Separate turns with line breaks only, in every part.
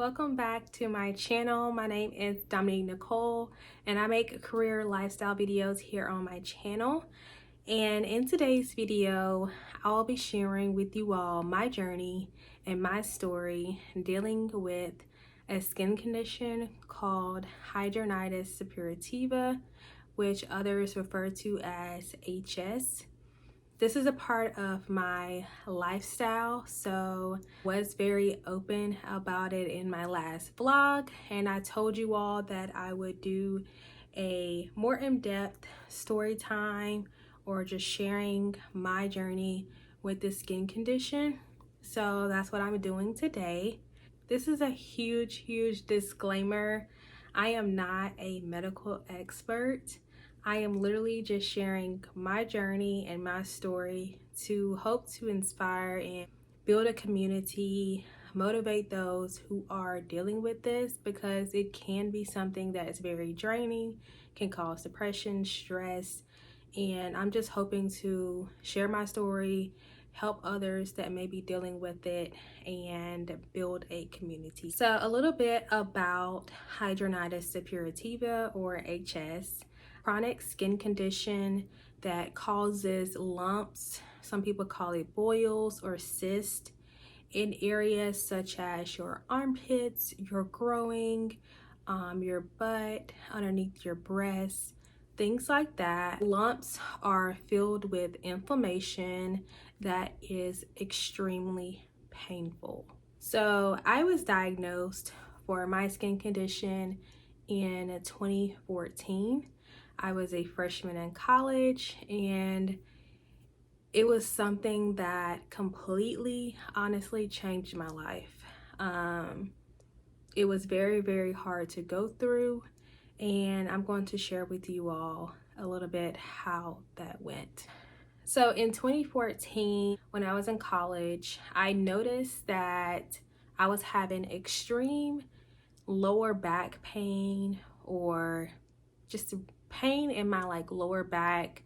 welcome back to my channel. My name is Dominique Nicole and I make career lifestyle videos here on my channel. And in today's video, I'll be sharing with you all my journey and my story dealing with a skin condition called Hidradenitis suppurativa, which others refer to as HS. This is a part of my lifestyle, so I was very open about it in my last vlog, and I told you all that I would do a more in-depth story time or just sharing my journey with this skin condition. So that's what I'm doing today. This is a huge disclaimer. I am not a medical expert. I am literally just sharing my journey and my story to hope to inspire and build a community, motivate those who are dealing with this, because it can be something that is very draining, can cause depression, stress, and I'm just hoping to share my story, help others that may be dealing with it, and build a community. So a little bit about Hidradenitis suppurativa, or HS. Chronic skin condition that causes lumps, some people call it boils or cysts, in areas such as your armpits, your growing, your butt, underneath your breasts, things like that. Lumps are filled with inflammation that is extremely painful. So I was diagnosed for my skin condition in 2014. I was a freshman in college, and it was something that completely, honestly changed my life. It was very hard to go through, and I'm going to share with you all a little bit how that went. So in 2014, when I was in college, I noticed that I was having extreme lower back pain, or just pain in my lower back,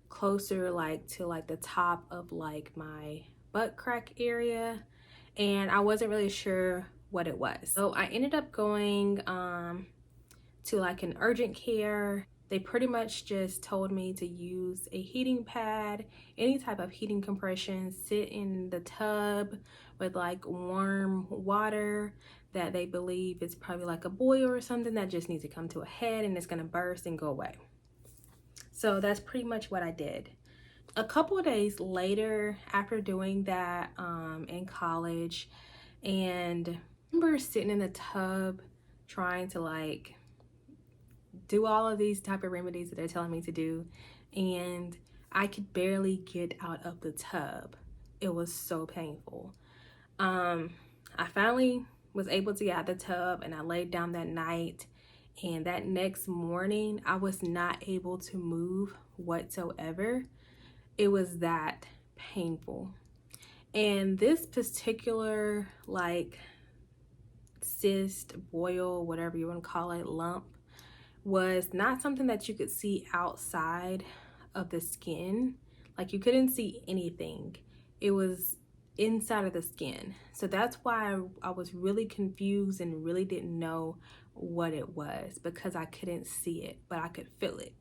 closer to the top of my butt crack area, and I wasn't really sure what it was. So I ended up going to an urgent care. They pretty much just told me to use a heating pad, any type of heating compression, sit in the tub with warm water that they believe is probably a boil or something that just needs to come to a head and it's gonna burst and go away. So that's pretty much what I did. A couple of days later, after doing that in college, and I remember sitting in the tub trying to do all of these type of remedies that they're telling me to do, and I could barely get out of the tub. It was so painful. I finally was able to get out of the tub, and I laid down that night, and that next morning I was not able to move whatsoever. It was that painful. And this particular cyst, boil, whatever you want to call it, lump, was not something that you could see outside of the skin. You couldn't see anything. It was inside of the skin. So that's why I was really confused and really didn't know what it was, because I couldn't see it, but I could feel it.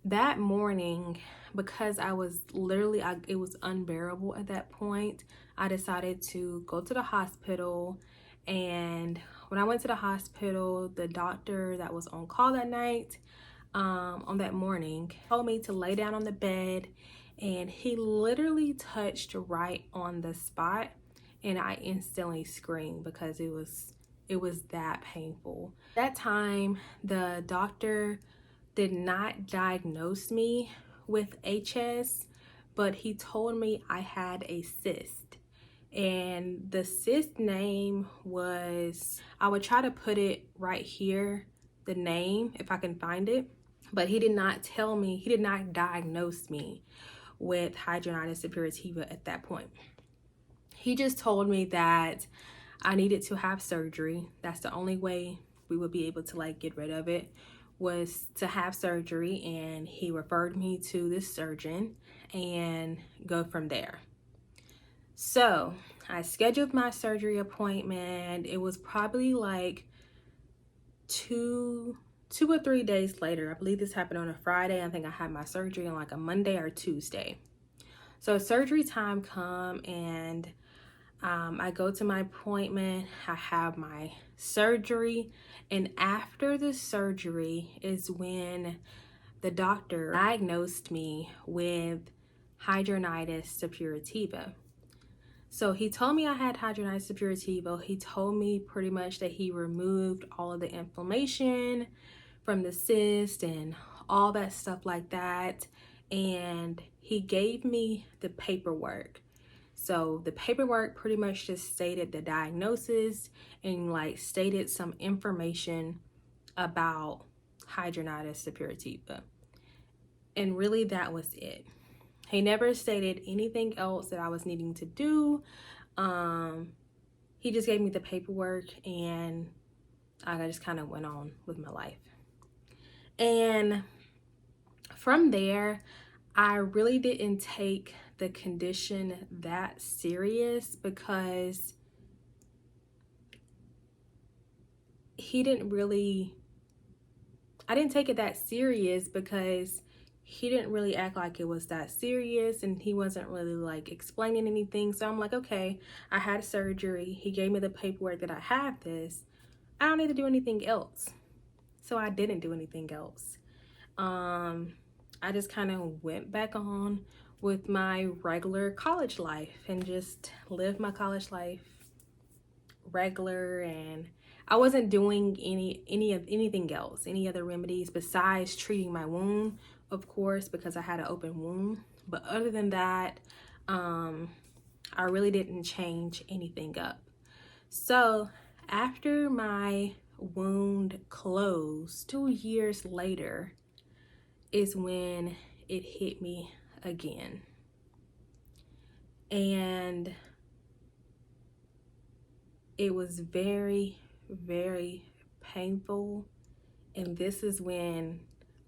That morning, because I was literally, it was unbearable at that point, I decided to go to the hospital. And when I went to the hospital, the doctor that was on call that night, on that morning, told me to lay down on the bed, and he literally touched right on the spot, and I instantly screamed because it was that painful. That time, the doctor did not diagnose me with HS, but he told me I had a cyst. And the cyst name was, I would try to put it right here, the name, if I can find it, but he did not tell me, he did not diagnose me with hidradenitis suppurativa at that point. He just told me that I needed to have surgery. That's the only way we would be able to get rid of it, was to have surgery, and he referred me to this surgeon and go from there. So I scheduled my surgery appointment. It was probably like two or 3 days later. I believe this happened on a Friday. I think I had my surgery on like a Monday or Tuesday. So surgery time come, and I go to my appointment. I have my surgery, and after the surgery is when the doctor diagnosed me with hidradenitis suppurativa. So he told me I had hidradenitis suppurativa. He told me pretty much that he removed all of the inflammation from the cyst and all that stuff like that. And he gave me the paperwork. So the paperwork pretty much just stated the diagnosis and like stated some information about hidradenitis suppurativa. And really that was it. He never stated anything else that I was needing to do. He just gave me the paperwork, and I just kind of went on with my life. And from there, I really didn't take the condition that serious, because I didn't take it that serious because he didn't really act like it was that serious, and he wasn't really like explaining anything. So I'm like, okay, I had surgery. He gave me the paperwork that I have this. I don't need to do anything else. So I didn't do anything else. I just kind of went back on with my regular college life and just lived my college life regular, and I wasn't doing anything else, any other remedies besides treating my wound, of course, because I had an open wound. But other than that, I really didn't change anything up. So after my wound closed 2 years later is when it hit me again. And it was very, very painful. And this is when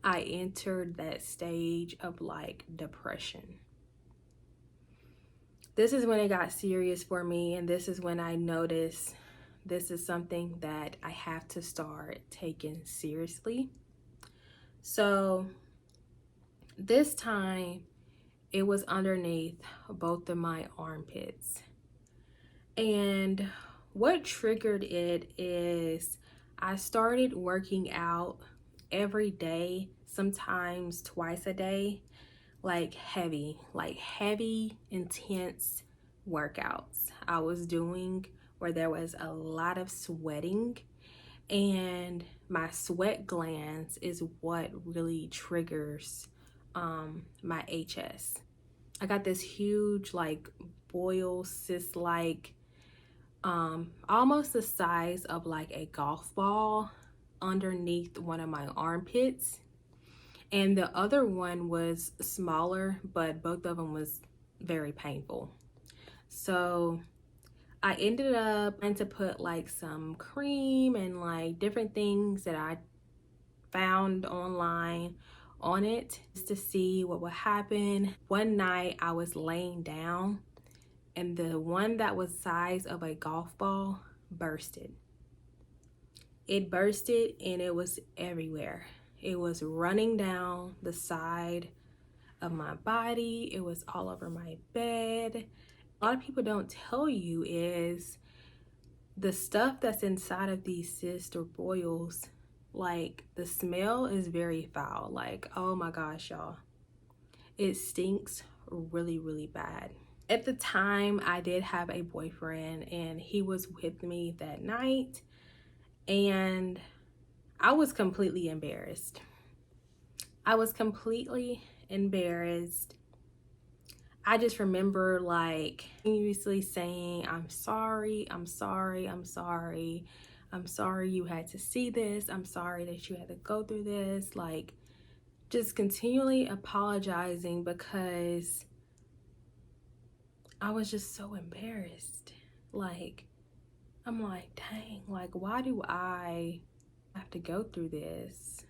I entered that stage of like depression. This is when it got serious for me, and this is when I noticed this is something that I have to start taking seriously. So this time it was underneath both of my armpits. And what triggered it is I started working out every day, sometimes twice a day, like heavy, intense workouts I was doing where there was a lot of sweating, and my sweat glands is what really triggers my HS. I got this huge like boil cyst, like almost the size of like a golf ball underneath one of my armpits, and the other one was smaller, but both of them was very painful. So I ended up trying to put like some cream and like different things that I found online on it just to see what would happen. One night I was laying down, and the one that was size of a golf ball bursted. It bursted, and it was everywhere. It was running down the side of my body. It was all over my bed. A lot of people don't tell you is the stuff that's inside of these cysts or boils, like the smell is very foul. Like, oh my gosh, y'all. It stinks really, really bad. At the time, I did have a boyfriend, and he was with me that night, and I was completely embarrassed. I was completely embarrassed. I just remember like continuously saying, I'm sorry, I'm sorry, I'm sorry. I'm sorry you had to see this. I'm sorry that you had to go through this. Like, just continually apologizing because I was just so embarrassed. Like, I'm like, dang, like, why do I have to go through this?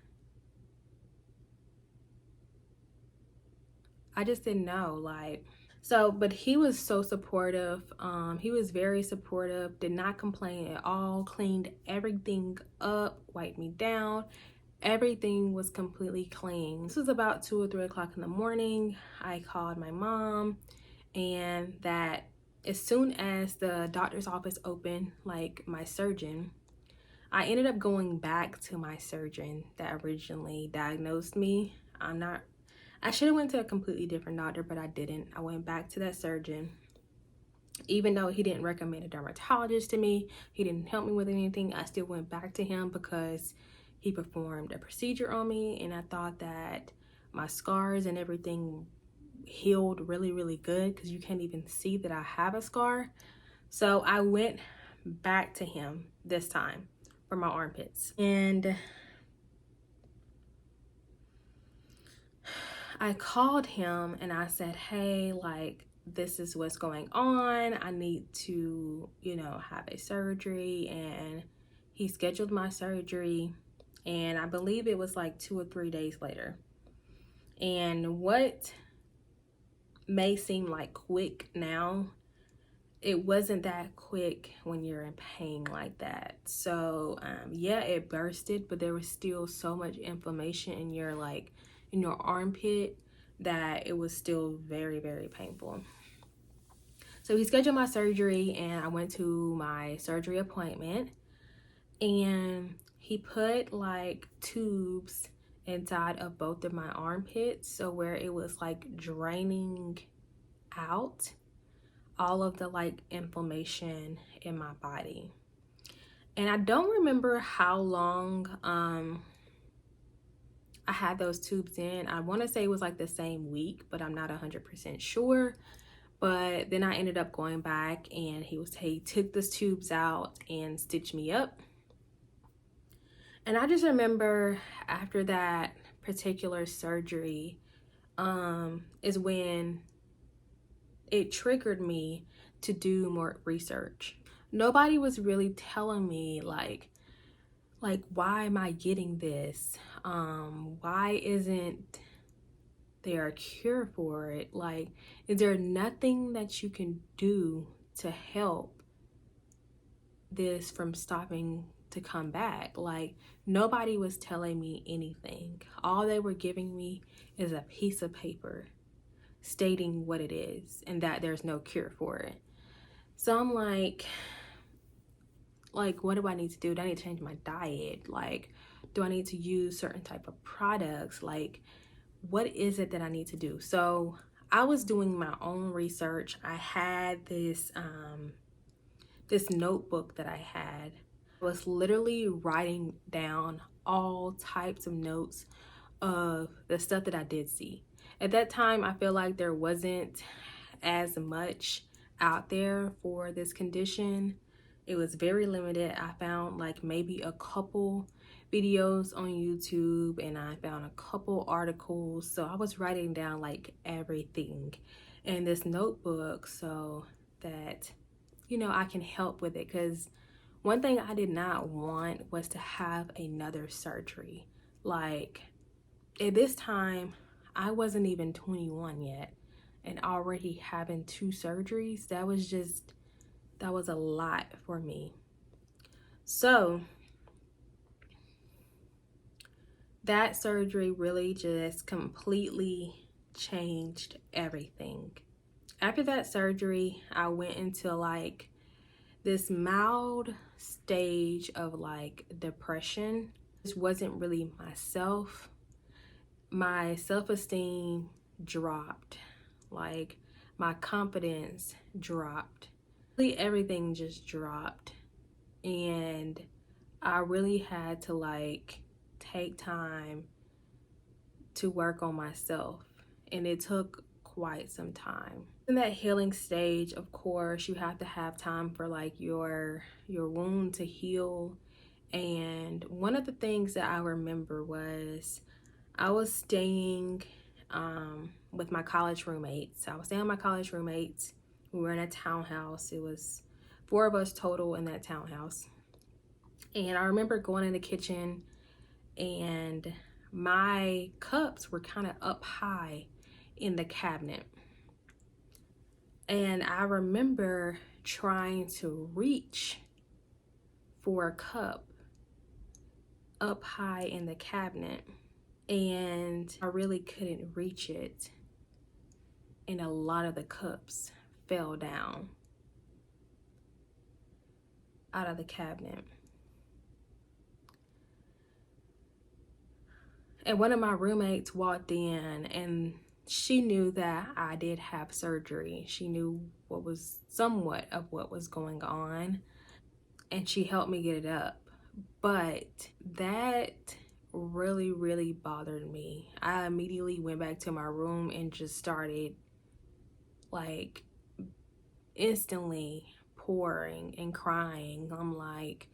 I just didn't know, like. So, but he was so supportive. He was very supportive, did not complain at all, cleaned everything up, wiped me down. Everything was completely clean. This was about 2 or 3 o'clock in the morning. I called my mom, and that as soon as the doctor's office opened, like my surgeon, I ended up going back to my surgeon that originally diagnosed me. I should have went to a completely different doctor, but I didn't. I went back to that surgeon. Even though he didn't recommend a dermatologist to me, he didn't help me with anything, I still went back to him because he performed a procedure on me, and I thought that my scars and everything healed really, really good, because you can't even see that I have a scar. So I went back to him this time for my armpits, and I called him and I said, hey, like, this is what's going on. I need to, have a surgery. And he scheduled my surgery, and I believe it was like 2 or 3 days later. And what may seem like quick now, it wasn't that quick when you're in pain like that. So yeah, it bursted, but there was still so much inflammation in your armpit that it was still very, very painful. So he scheduled my surgery, and I went to my surgery appointment, and he put like tubes inside of both of my armpits, so where it was like draining out all of the like inflammation in my body. And I don't remember how long I had those tubes in. I want to say it was like the same week, but I'm not 100% sure. But then I ended up going back, and he took the tubes out and stitched me up. And I just remember after that particular surgery is when it triggered me to do more research. Nobody was really telling me like why am I getting this? Why isn't there a cure for it? Like, is there nothing that you can do to help this from stopping to come back? Like, nobody was telling me anything. All they were giving me is a piece of paper stating what it is and that there's no cure for it. So I'm like, what do I need to do? Do I need to change my diet? Like, do I need to use certain type of products? Like, what is it that I need to do? So I was doing my own research. I had this this notebook that I had. I was literally writing down all types of notes of the stuff that I did see. At that time, I feel like there wasn't as much out there for this condition. It was very limited. I found like maybe a couple videos on YouTube, and I found a couple articles. So I was writing down like everything in this notebook so that, I can help with it. Because one thing I did not want was to have another surgery. Like, at this time, I wasn't even 21 yet, and already having 2 surgeries, that was a lot for me. So that surgery really just completely changed everything. After that surgery, I went into like this mild stage of like depression. This wasn't really myself. My self-esteem dropped. Like, my confidence dropped. Really, everything just dropped. And I really had to like take time to work on myself, and it took quite some time. In that healing stage, of course, you have to have time for like your wound to heal. And one of the things that I remember was I was staying with my college roommates. I was staying with my college roommates. We were in a townhouse. It was 4 of us total in that townhouse. And I remember going in the kitchen, and my cups were kind of up high in the cabinet. And I remember trying to reach for a cup up high in the cabinet, and I really couldn't reach it, and a lot of the cups fell down out of the cabinet. And one of my roommates walked in, and she knew that I did have surgery. She knew what was somewhat of what was going on, and she helped me get it up. But that really bothered me. I immediately went back to my room and just started like instantly pouring and crying. I'm like,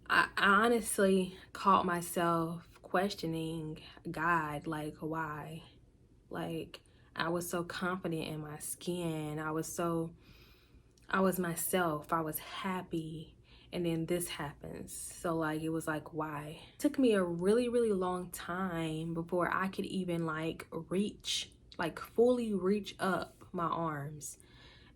I honestly caught myself questioning God, like, why? Like, I was so confident in my skin. I was myself. I was happy. And then this happens. So like, it was like, why? It took me a really long time before I could even like reach, like fully reach up my arms.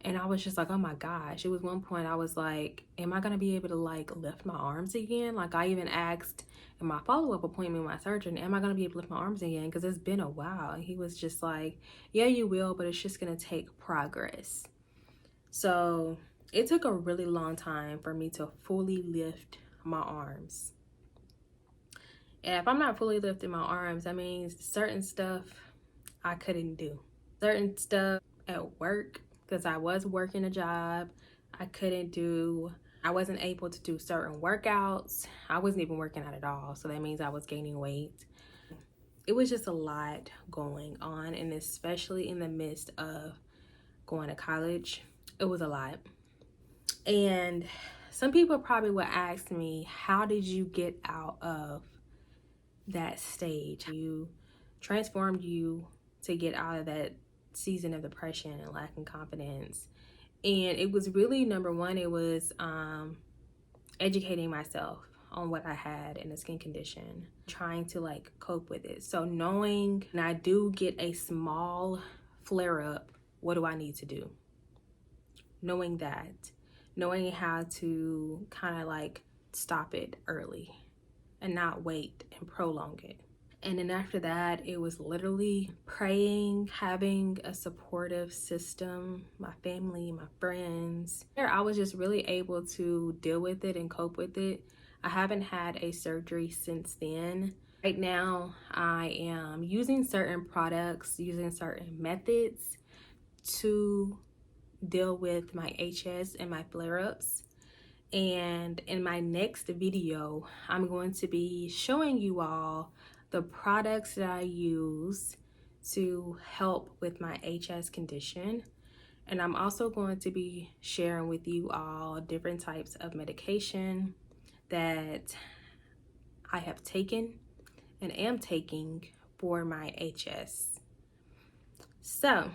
And I was just like, oh my gosh. It was one point I was like, am I gonna be able to like lift my arms again? Like, I even asked in my follow-up appointment with my surgeon, am I gonna be able to lift my arms again? Because it's been a while. And he was just like, yeah, you will, but it's just gonna take progress. So it took a really long time for me to fully lift my arms. And if I'm not fully lifting my arms, that means certain stuff I couldn't do. Certain stuff at work, because I was working a job, I couldn't do. I wasn't able to do certain workouts. I wasn't even working out at all. So that means I was gaining weight. It was just a lot going on. And especially in the midst of going to college, it was a lot. And some people probably would ask me, how did you get out of that stage? You transformed you to get out of that season of depression and lacking confidence. And it was really, number one, it was educating myself on what I had in a skin condition, trying to like cope with it. So knowing when I do get a small flare up, what do I need to do? Knowing that, knowing how to kind of like stop it early and not wait and prolong it. And then after that, it was literally praying, having a supportive system, my family, my friends. I was just really able to deal with it and cope with it. I haven't had a surgery since then. Right now, I am using certain products, using certain methods to deal with my HS and my flare-ups. And in my next video, I'm going to be showing you all the products that I use to help with my HS condition. And I'm also going to be sharing with you all different types of medication that I have taken and am taking for my HS. So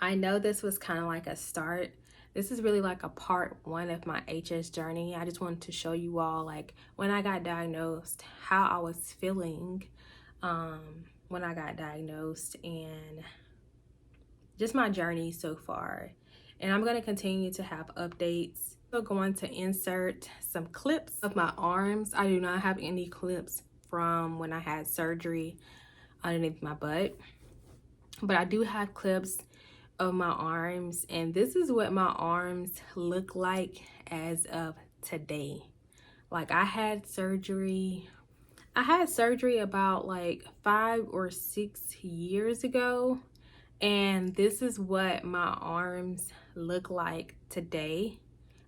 I know this was kind of like a start. This is really like a part one of my HS journey. I just wanted to show you all like when I got diagnosed, how I was feeling when I got diagnosed, and just my journey so far. And I'm going to continue to have updates. I'm going to insert some clips of my arms. I do not have any clips from when I had surgery underneath my butt, but I do have clips of my arms, and this is what my arms look like as of today. Like, I had surgery about like 5 or 6 years ago, and this is what my arms look like today.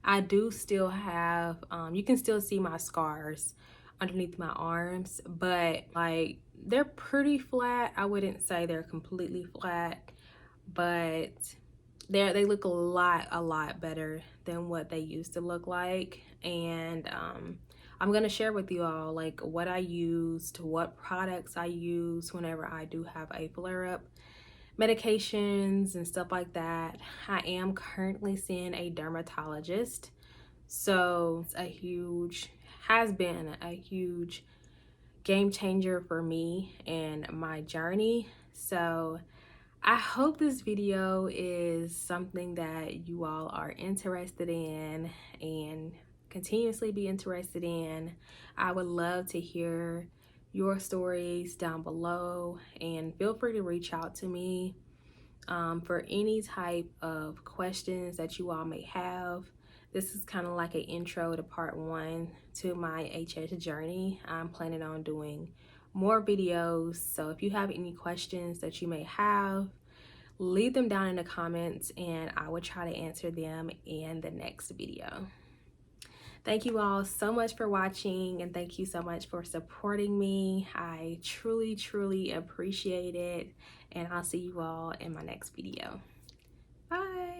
I do still have you can still see my scars underneath my arms, but like they're pretty flat. I wouldn't say they're completely flat, but they look a lot better than what they used to look like. And I'm gonna share with you all like what I used, what products I use whenever I do have a flare-up, medications and stuff like that. I am currently seeing a dermatologist, so it's has been a huge game changer for me and my journey. So I hope this video is something that you all are interested in and continuously be interested in. I would love to hear your stories down below, and feel free to reach out to me for any type of questions that you all may have. This is kind of like an intro to part 1 to my HS journey. I'm planning on doing more videos, so if you have any questions that you may have, leave them down in the comments and I will try to answer them in the next video. Thank you all so much for watching, and thank you so much for supporting me. I truly appreciate it, and I'll see you all in my next video. Bye.